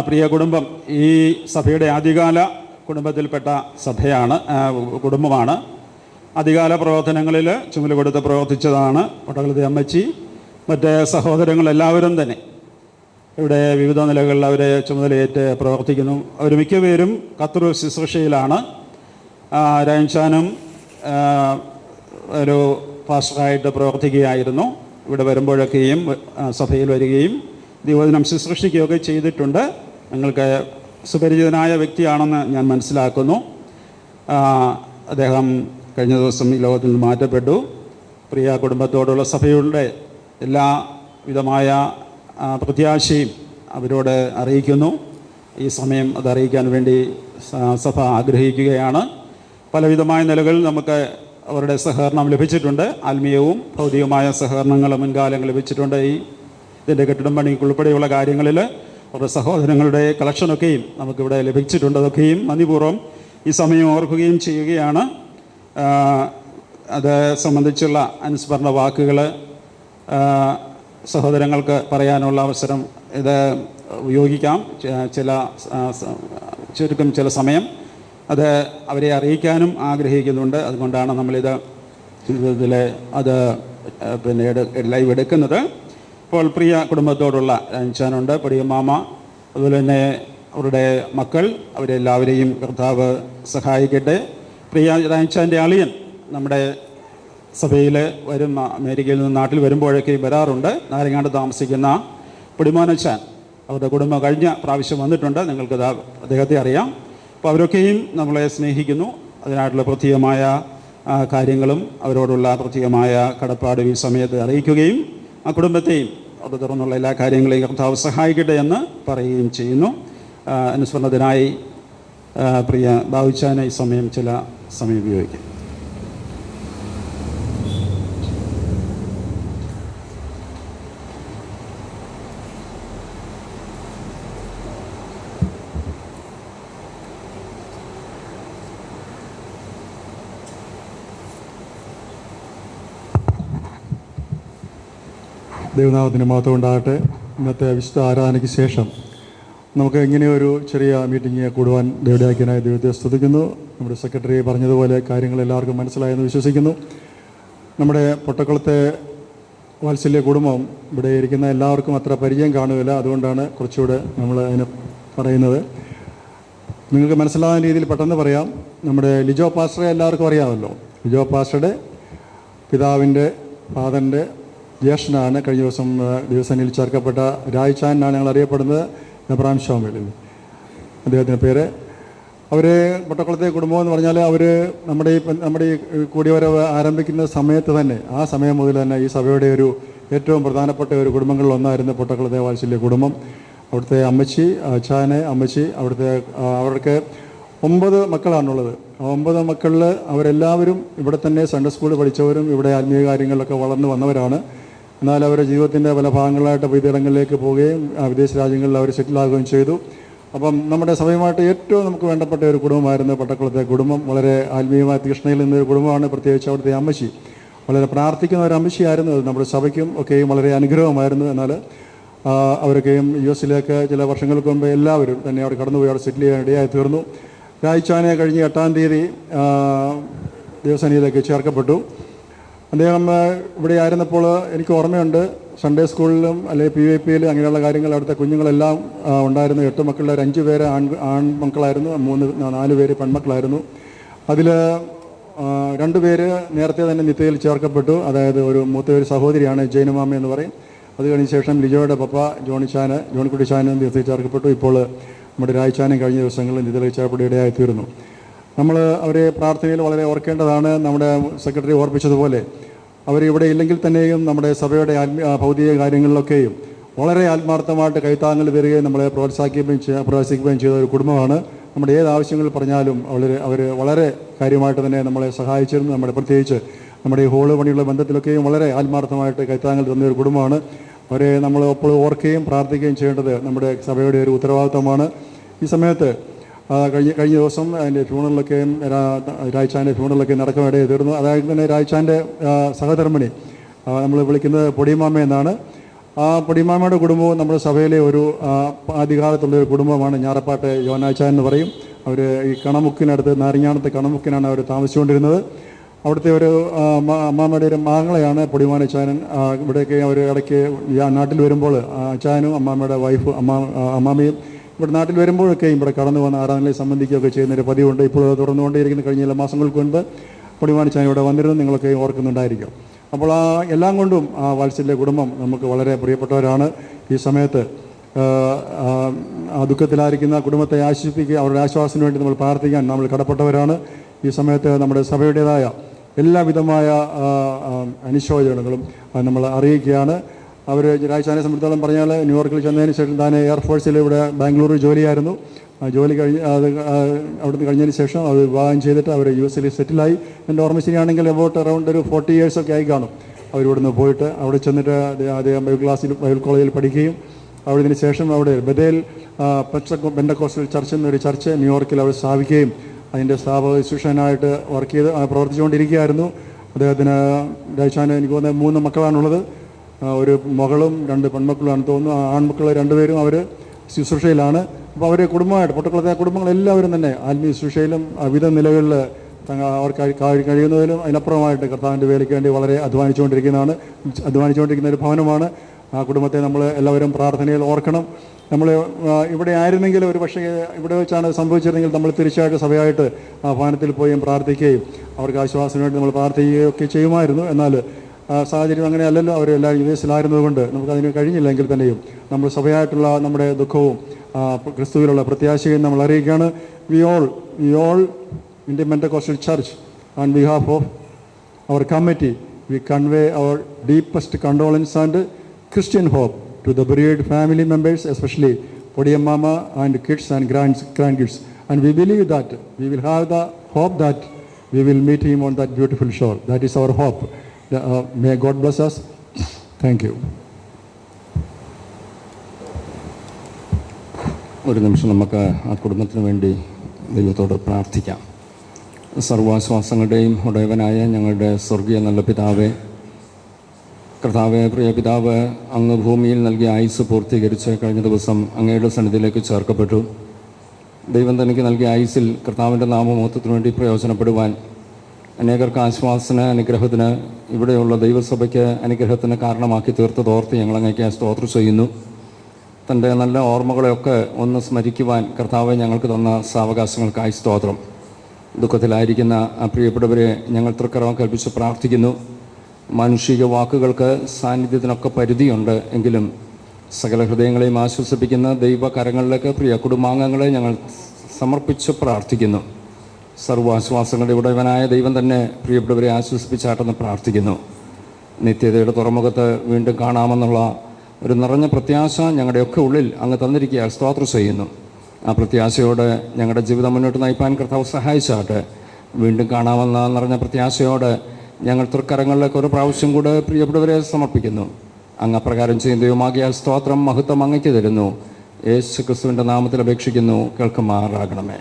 പ്രിയ കുടുംബം, ഈ സഭയുടെ ആദ്യകാല കുടുംബത്തിൽപ്പെട്ട കുടുംബമാണ്. ആദ്യകാല പ്രവർത്തനങ്ങളിൽ ചുമല് കൊടുത്ത് പ്രവർത്തിച്ചതാണ് പട്ടകുളത്തെ അമ്മച്ചി. മറ്റ് സഹോദരങ്ങളെല്ലാവരും തന്നെ ഇവിടെ വിവിധ നിലകളിൽ അവരെ ചുമതലയേറ്റ് പ്രവർത്തിക്കുന്നു. അവർ മിക്കപേരും ഖത്തർ ശുശ്രൂഷയിലാണ്. രായൻചാനും ഒരു പാസ്റ്ററായിട്ട് പ്രവർത്തിക്കുകയായിരുന്നു. ഇവിടെ വരുമ്പോഴൊക്കെയും സഭയിൽ വരികയും ദൈവവചനം ശുശ്രൂഷിക്കുകയൊക്കെ ചെയ്തിട്ടുണ്ട്. നിങ്ങൾക്ക് സുപരിചിതനായ വ്യക്തിയാണെന്ന് ഞാൻ മനസ്സിലാക്കുന്നു. അദ്ദേഹം കഴിഞ്ഞ ദിവസം ഈ ലോകത്തിൽ നിന്ന് മാറ്റപ്പെട്ടു. പ്രിയ കുടുംബത്തോടുള്ള സഭയുടെ എല്ലാ വിധമായ പ്രത്യാശയും അവരോട് അറിയിക്കുന്നു. ഈ സമയം അത് അറിയിക്കാൻ വേണ്ടി സഭ ആഗ്രഹിക്കുകയാണ്. പലവിധമായ നിലകളിൽ നമുക്ക് അവരുടെ സഹകരണം ലഭിച്ചിട്ടുണ്ട്. ആത്മീയവും ഭൗതികമായ സഹകരണങ്ങൾ മുൻകാലങ്ങൾ ലഭിച്ചിട്ടുണ്ട്. ഇതിൻ്റെ കെട്ടിടം പണിക്കുൾപ്പെടെയുള്ള കാര്യങ്ങളിൽ അവരുടെ സഹോദരങ്ങളുടെ കളക്ഷനൊക്കെയും നമുക്കിവിടെ ലഭിച്ചിട്ടുണ്ട്. അതൊക്കെയും നന്ദിപൂർവ്വം ഈ സമയം ഓർക്കുകയും ചെയ്യുകയാണ്. അത് സംബന്ധിച്ചുള്ള അനുസ്മരണ വാക്കുകൾ സഹോദരങ്ങൾക്ക് പറയാനുള്ള അവസരം ഇത് ഉപയോഗിക്കാം. ചില സമയം അത് അവരെ അറിയിക്കാനും ആഗ്രഹിക്കുന്നുണ്ട്. അതുകൊണ്ടാണ് നമ്മളിത് അത് ലൈവ് എടുക്കുന്നത്. ഇപ്പോൾ പ്രിയ കുടുംബത്തോടുള്ള രായൻചാനുണ്ട്, പൊടിയമ്മാമ, അതുപോലെ തന്നെ അവരുടെ മക്കൾ, അവരെല്ലാവരെയും കർത്താവ് സഹായിക്കട്ടെ. പ്രിയ രായൻചാൻ്റെ അളിയൻ നമ്മുടെ സഭയിൽ അമേരിക്കയിൽ നിന്ന് നാട്ടിൽ വരുമ്പോഴൊക്കെയും വരാറുണ്ട്. നാരങ്ങാണ്ട് താമസിക്കുന്ന പൊടിമോനച്ചാൻ, അവരുടെ കുടുംബം കഴിഞ്ഞ പ്രാവശ്യം വന്നിട്ടുണ്ട്. നിങ്ങൾക്ക് അദ്ദേഹത്തെ അറിയാം. അപ്പോൾ അവരൊക്കെയും നമ്മളെ സ്നേഹിക്കുന്നു. അതിനായിട്ടുള്ള പ്രത്യേകമായ കാര്യങ്ങളും അവരോടുള്ള പ്രത്യേകമായ കടപ്പാടും ഈ സമയത്ത് അറിയിക്കുകയും ആ കുടുംബത്തെയും അത് തുറന്നുള്ള എല്ലാ കാര്യങ്ങളെയും കർത്താവ് സഹായിക്കട്ടെ എന്ന് പറയുകയും ചെയ്യുന്നു. അനുസ്മരണത്തിനായി പ്രിയ ബാബുച്ചാനെ ഈ സമയം ഉപയോഗിക്കും. ദൈവനാമത്തിന് മഹത്വം ഉണ്ടാകട്ടെ. ഇന്നത്തെ വിശുദ്ധ ആരാധനയ്ക്ക് ശേഷം നമുക്ക് ഇങ്ങനെയൊരു ചെറിയ മീറ്റിംഗ് കൂടുവാൻ ദൈവദായകനായ ദൈവത്തെ സ്തുതിക്കുന്നു. നമ്മുടെ സെക്രട്ടറി പറഞ്ഞതുപോലെ കാര്യങ്ങൾ എല്ലാവർക്കും മനസ്സിലായെന്ന് വിശ്വസിക്കുന്നു. നമ്മുടെ പൊട്ടക്കുളത്തെ വാത്സല്യ കുടുംബം ഇവിടെ ഇരിക്കുന്ന എല്ലാവർക്കും അത്ര പരിചയം കാണുകയില്ല. അതുകൊണ്ടാണ് കുറച്ചുകൂടെ നമ്മൾ അതിനെ പറയുന്നത്. നിങ്ങൾക്ക് മനസ്സിലാകുന്ന രീതിയിൽ പെട്ടെന്ന് പറയാം. നമ്മുടെ ലിജോ പാസ്റ്ററെ എല്ലാവർക്കും അറിയാമല്ലോ. ലിജോ പാസ്റ്ററുടെ പിതാവിൻ്റെ ഫാദറിൻ്റെ ജ്യേഷ്ഠനാണ്. കഴിഞ്ഞ ദിവസങ്ങളിൽ ചേർക്കപ്പെട്ട രായ്ചാൻ എന്നാണ് ഞങ്ങൾ അറിയപ്പെടുന്നത്. എബ്രാം ഷോമിൽ അദ്ദേഹത്തിൻ്റെ പേര്. അവർ പൊട്ടക്കുളത്തെ കുടുംബം എന്ന് പറഞ്ഞാൽ അവർ നമ്മുടെ ഈ കൂടിവരവ് ആരംഭിക്കുന്ന സമയത്ത് തന്നെ, ആ സമയം മുതൽ തന്നെ ഈ സഭയുടെ ഒരു ഏറ്റവും പ്രധാനപ്പെട്ട ഒരു കുടുംബങ്ങളിൽ ഒന്നായിരുന്നു പൊട്ടക്കുളത്തെ വാത്സല്യ കുടുംബം. അവിടുത്തെ അമ്മച്ചി, അമ്മച്ചി അവർക്ക് 9 മക്കളാണുള്ളത്. ആ 9 മക്കളിൽ അവരെല്ലാവരും ഇവിടെ തന്നെ സൺഡേ സ്കൂളിൽ പഠിച്ചവരും ഇവിടെ ആത്മീയ കാര്യങ്ങളിലൊക്കെ വളർന്നു വന്നവരാണ്. എന്നാൽ അവരുടെ ജീവിതത്തിൻ്റെ പല ഭാഗങ്ങളായിട്ട് വിദേശങ്ങളിലേക്ക് പോവുകയും വിദേശ രാജ്യങ്ങളിൽ അവർ സെറ്റിലാകുകയും ചെയ്തു. അപ്പം നമ്മുടെ സഭയുമായിട്ട് ഏറ്റവും നമുക്ക് വേണ്ടപ്പെട്ട ഒരു കുടുംബമായിരുന്നു പൊട്ടക്കുളത്തെ കുടുംബം. വളരെ ആത്മീയമായ തീഷ്ണയിൽ നിന്നൊരു കുടുംബമാണ്. പ്രത്യേകിച്ച് അവിടുത്തെ അമ്മച്ചി വളരെ പ്രാർത്ഥിക്കുന്ന ഒരു അമ്മച്ചിയായിരുന്നു. അത് നമ്മുടെ സഭയ്ക്കും ഒക്കെയും വളരെ അനുഗ്രഹമായിരുന്നു. എന്നാൽ അവരൊക്കെയും US ചില വർഷങ്ങൾക്ക് മുമ്പ് എല്ലാവരും തന്നെ അവിടെ കടന്നുപോയി അവിടെ സെറ്റിൽ ചെയ്യാൻ ഇടയായി തീർന്നു. രായ്ചാനെ കഴിഞ്ഞ 8-ാം തീയതി ദേവസേനയിലേക്ക് ചേർക്കപ്പെട്ടു. അദ്ദേഹം ഇവിടെ ആയിരുന്നപ്പോൾ എനിക്ക് ഓർമ്മയുണ്ട്, സൺഡേ സ്കൂളിലും അല്ലെങ്കിൽ PYPയിലും അങ്ങനെയുള്ള കാര്യങ്ങൾ അവിടുത്തെ കുഞ്ഞുങ്ങളെല്ലാം ഉണ്ടായിരുന്നു. 8 മക്കളിൽ 5 പേര് ആൺമക്കളായിരുന്നു, 4 പേര് പെൺമക്കളായിരുന്നു. അതിൽ 2 പേര് നേരത്തെ തന്നെ നിത്യയിൽ ചേർക്കപ്പെട്ടു. അതായത് ഒരു മൂത്ത സഹോദരിയാണ് ജൈനമാമ എന്ന് പറയും. അത് കഴിഞ്ഞ ശേഷം ലിജോയുടെ പപ്പ ജോണിക്കുട്ടിച്ചാനും നിത്യയിൽ ചേർക്കപ്പെട്ടു. ഇപ്പോൾ നമ്മുടെ രായ്ചാനും കഴിഞ്ഞ ദിവസങ്ങളിൽ നിത്യയിൽ ചേർക്കപ്പെട്ട ഇടയായി തീർന്നു. നമ്മൾ അവരെ പ്രാർത്ഥനയിൽ വളരെ ഓർക്കേണ്ടതാണ്. നമ്മുടെ സെക്രട്ടറി ഓർപ്പിച്ചതുപോലെ അവരിവിടെ ഇല്ലെങ്കിൽ തന്നെയും നമ്മുടെ സഭയുടെ ഭൗതിക കാര്യങ്ങളിലൊക്കെയും വളരെ ആത്മാർത്ഥമായിട്ട് കൈത്താങ്ങൽ തരികയും നമ്മളെ പ്രോത്സാഹിപ്പിക്കുകയും ചെയ്ത ഒരു കുടുംബമാണ്. നമ്മുടെ ഏത് ആവശ്യങ്ങൾ പറഞ്ഞാലും അവർ വളരെ കാര്യമായിട്ട് തന്നെ നമ്മളെ സഹായിച്ചിരുന്നു. പ്രത്യേകിച്ച് നമ്മുടെ ഈ ഹോള് പണിയുള്ള ബന്ധത്തിലൊക്കെയും വളരെ ആത്മാർത്ഥമായിട്ട് കൈത്താങ്ങൽ തന്ന ഒരു കുടുംബമാണ്. അവരെ നമ്മൾ എപ്പോഴും ഓർക്കുകയും പ്രാർത്ഥിക്കുകയും ചെയ്യേണ്ടത് നമ്മുടെ സഭയുടെ ഒരു ഉത്തരവാദിത്തമാണ്. ഈ സമയത്ത് കഴിഞ്ഞ ദിവസം അതിൻ്റെ ഫ്യൂണറിലൊക്കെ രായ്ചാൻ്റെ ഫ്യൂണറിലൊക്കെ നടക്കാനിടയിൽ തീർന്നു. അതായത് തന്നെ രായ്ചാൻ്റെ സഹധർമ്മിണി നമ്മൾ വിളിക്കുന്നത് പൊടിയമ്മാമ എന്നാണ്. ആ പൊടിമാമയുടെ കുടുംബവും നമ്മുടെ സഭയിലെ ഒരു ആദ്യകാലത്തുള്ളൊരു കുടുംബമാണ്. ഞാറപ്പാട്ട് യോനാച്ചാൻ എന്ന് പറയും. അവർ ഈ കണമുക്കിനടുത്ത് നാരങ്ങാനത്തെ കണമുക്കിനാണ് അവർ താമസിച്ചുകൊണ്ടിരുന്നത്. അവിടുത്തെ ഒരു അമ്മാമ്മയുടെ ഒരു മകളെയാണ് പൊടിമാൻ അച്ചായൻ. ഇവിടേക്ക് അവർ ഇടയ്ക്ക് നാട്ടിൽ വരുമ്പോൾ അച്ചായനും അമ്മാമ്മയുടെ വൈഫ് അമ്മാമ്മയും ഇവിടെ നാട്ടിൽ വരുമ്പോഴൊക്കെയും ഇവിടെ കടന്നു വന്ന് ആരാധനയിൽ സംബന്ധിക്കുകയൊക്കെ ചെയ്യുന്നൊരു പതിവുണ്ട്. ഇപ്പോൾ തുറന്നുകൊണ്ടേയിരിക്കുന്ന കഴിഞ്ഞ ചില മാസങ്ങൾക്ക് മുൻപ് പൊടിമാൻ അച്ചായൻ ഇവിടെ വന്നിരുന്നു, നിങ്ങളൊക്കെ ഓർക്കുന്നുണ്ടായിരിക്കും. അപ്പോൾ എല്ലാം കൊണ്ടും ആ വാത്സല്യ കുടുംബം നമുക്ക് വളരെ പ്രിയപ്പെട്ടവരാണ്. ഈ സമയത്ത് ആ ദുഃഖത്തിലായിരിക്കുന്ന കുടുംബത്തെ ആശ്വസിപ്പിക്കുക, അവരുടെ ആശ്വാസത്തിന് വേണ്ടി നമ്മൾ പ്രാർത്ഥിക്കാൻ നമ്മൾ കടപ്പെട്ടവരാണ്. ഈ സമയത്ത് നമ്മുടെ സഭയുടേതായ എല്ലാവിധമായ അനുശോചനങ്ങളും നമ്മൾ അറിയിക്കുകയാണ്. അവർ രാജാനെ സംബന്ധിച്ചോളം പറഞ്ഞാൽ ന്യൂയോർക്കിൽ ചെന്നതിന് ശേഷം താൻ എയർഫോഴ്സിൽ ഇവിടെ ബാംഗ്ലൂർ ജോലിയായിരുന്നു. ജോലി അവിടുന്ന് കഴിഞ്ഞതിന് ശേഷം അവർ വിവാഹം ചെയ്തിട്ട് അവർ യു എസിൽ സെറ്റിലായി. എൻ്റെ ഓർമ്മ ശരിയാണെങ്കിൽ അറൗണ്ട് ഒരു 40 years ഒക്കെ ആയി കാണും അവരിവിടുന്ന് പോയിട്ട്. അവിടെ ചെന്നിട്ട് അദ്ദേഹം ബൈബിൾ കോളേജിൽ പഠിക്കുകയും അവിടുന്ന് ശേഷം അവിടെ ബദേൽ പെന്തക്കോസ്റ്റൽ ചർച്ച് എന്നൊരു ചർച്ച് ന്യൂയോർക്കിൽ അവർ സ്ഥാപിക്കുകയും അതിൻ്റെ സ്ഥാപക ശിഷ്യനായിട്ട് വർക്ക് ചെയ്ത് പ്രവർത്തിച്ചുകൊണ്ടിരിക്കുകയായിരുന്നു. അദ്ദേഹത്തിന് രാജാന് എനിക്ക് തോന്നുന്നത് 3 മക്കളാണുള്ളത്. ഒരു മകളും 2 പെൺമക്കളുമാണ് തോന്നുന്നു. ആൺമക്കൾ 2 പേരും അവർ ശുശ്രൂഷയിലാണ്. അപ്പോൾ അവർ കുടുംബമായിട്ട് പൊട്ടക്കുളത്തെ കുടുംബങ്ങളെല്ലാവരും തന്നെ ആത്മീയ ശുശ്രൂഷയിലും വിവിധ നിലകളിൽ അവർക്ക് കഴിയുന്നതിലും അതിനപ്പുറമായിട്ട് കർത്താവിൻ്റെ വേലയ്ക്ക് വേണ്ടി വളരെ അധ്വാനിച്ചുകൊണ്ടിരിക്കുന്ന ഒരു ഭവനമാണ്. ആ കുടുംബത്തെ നമ്മൾ എല്ലാവരും പ്രാർത്ഥനയിൽ ഓർക്കണം. നമ്മൾ ഇവിടെ ആയിരുന്നെങ്കിൽ ഒരു പക്ഷേ ഇവിടെ വെച്ചാണ് സംഭവിച്ചിരുന്നെങ്കിൽ നമ്മൾ തീർച്ചയായിട്ടും സഭയായിട്ട് ആ ഭവനത്തിൽ പോയും പ്രാർത്ഥിക്കുകയും അവർക്ക് ആശ്വാസത്തിന് വേണ്ടി നമ്മൾ പ്രാർത്ഥിക്കുകയൊക്കെ ചെയ്യുമായിരുന്നു. എന്നാൽ സാഹചര്യം അങ്ങനെ അല്ലല്ലോ. അവരെല്ലാവരും വിദേശത്തിലായിരുന്നതുകൊണ്ട് നമുക്കതിന് കഴിഞ്ഞില്ലെങ്കിൽ തന്നെയും നമ്മൾ സഭയായിട്ടുള്ള നമ്മുടെ ദുഃഖവും ക്രിസ്തുവിലുള്ള പ്രത്യാശയും നമ്മൾ അറിയിക്കുകയാണ്. We all in the Pentecostal Church, on behalf of our committee, we convey our deepest condolence and Christian hope to the bereaved family members, especially Podiyam Mama and kids and grandkids. And we believe that we will have the hope that we will meet him on that beautiful shore. That is our hope. May God bless us. Thank you. ഒരു നിമിഷം നമുക്ക് ആ കുടുംബത്തിന് വേണ്ടി ദൈവത്തോട് പ്രാർത്ഥിക്കാം. സർവാശ്വാസങ്ങളുടെയും ഉടയവനായ ഞങ്ങളുടെ സ്വർഗീയ നല്ല പിതാവേ, കർത്താവേ, പ്രിയ പിതാവ്, അങ്ങ് ഭൂമിയിൽ നൽകിയ ആയുസ് പൂർത്തീകരിച്ച് കഴിഞ്ഞ ദിവസം അങ്ങയുടെ സന്നിധിയിലേക്ക് ചേർക്കപ്പെട്ടു. ദൈവം തനിക്ക് നൽകിയ ആയുസിൽ കർത്താവിൻ്റെ നാമമഹത്വത്തിന് വേണ്ടി പ്രയോജനപ്പെടുവാൻ അനേകർക്ക് ആശ്വാസന അനുഗ്രഹത്തിന് ഇവിടെയുള്ള ദൈവസഭയ്ക്ക് അനുഗ്രഹത്തിന് കാരണമാക്കി തീർത്തതോർത്ത് ഞങ്ങളങ്ങേക്ക് സ്തോത്രം ചെയ്യുന്നു. തൻ്റെ നല്ല ഓർമ്മകളെയൊക്കെ ഒന്ന് സ്മരിക്കുവാൻ കർത്താവ് ഞങ്ങൾക്ക് തന്ന സാവകാശങ്ങൾക്കായി സ്തോത്രം. ദുഃഖത്തിലായിരിക്കുന്ന ആ പ്രിയപ്പെട്ടവരെ ഞങ്ങൾ തൃക്കരം കൽപ്പിച്ച് പ്രാർത്ഥിക്കുന്നു. മാനുഷിക വാക്കുകൾക്ക് സാന്നിധ്യത്തിനൊക്കെ പരിധിയുണ്ട്. എങ്കിലും സകല ഹൃദയങ്ങളെയും ആശ്വസിപ്പിക്കുന്ന ദൈവകരങ്ങളിലേക്ക് പ്രിയ കുടുംബാംഗങ്ങളെ ഞങ്ങൾ സമർപ്പിച്ച് പ്രാർത്ഥിക്കുന്നു. സർവാശ്വാസങ്ങളുടെ ഉടയവനായ ദൈവം തന്നെ പ്രിയപ്പെട്ടവരെ ആശ്വസിപ്പിച്ചാട്ടെന്ന് പ്രാർത്ഥിക്കുന്നു. നിത്യതയുടെ തുറമുഖത്ത് വീണ്ടും കാണാമെന്നുള്ള ഒരു നിറഞ്ഞ പ്രത്യാശ ഞങ്ങളുടെയൊക്കെ ഉള്ളിൽ അങ്ങ് തന്നിരിക്കുക. സ്തോത്രം ചെയ്യുന്നു. ആ പ്രത്യാശയോടെ ഞങ്ങളുടെ ജീവിതം മുന്നോട്ട് നയിപ്പാൻ കർത്താവ് സഹായിച്ചാട്ടെ. വീണ്ടും കാണാമെന്ന നിറഞ്ഞ പ്രത്യാശയോടെ ഞങ്ങൾ തൃക്കരങ്ങളിലേക്ക് ഒരു പ്രാവശ്യം കൂടെ പ്രിയപ്പെട്ടവരെ സമർപ്പിക്കുന്നു. അങ്ങ് അപ്രകാരം ചെയ്യുന്ന ദൈവമാകിയാൽ സ്തോത്രം മഹത്വം അങ്ങയ്ക്ക് തരുന്നു. യേശു ക്രിസ്തുവിൻ്റെ നാമത്തിൽ അപേക്ഷിക്കുന്നു, കേൾക്കുമാറാകണമേ.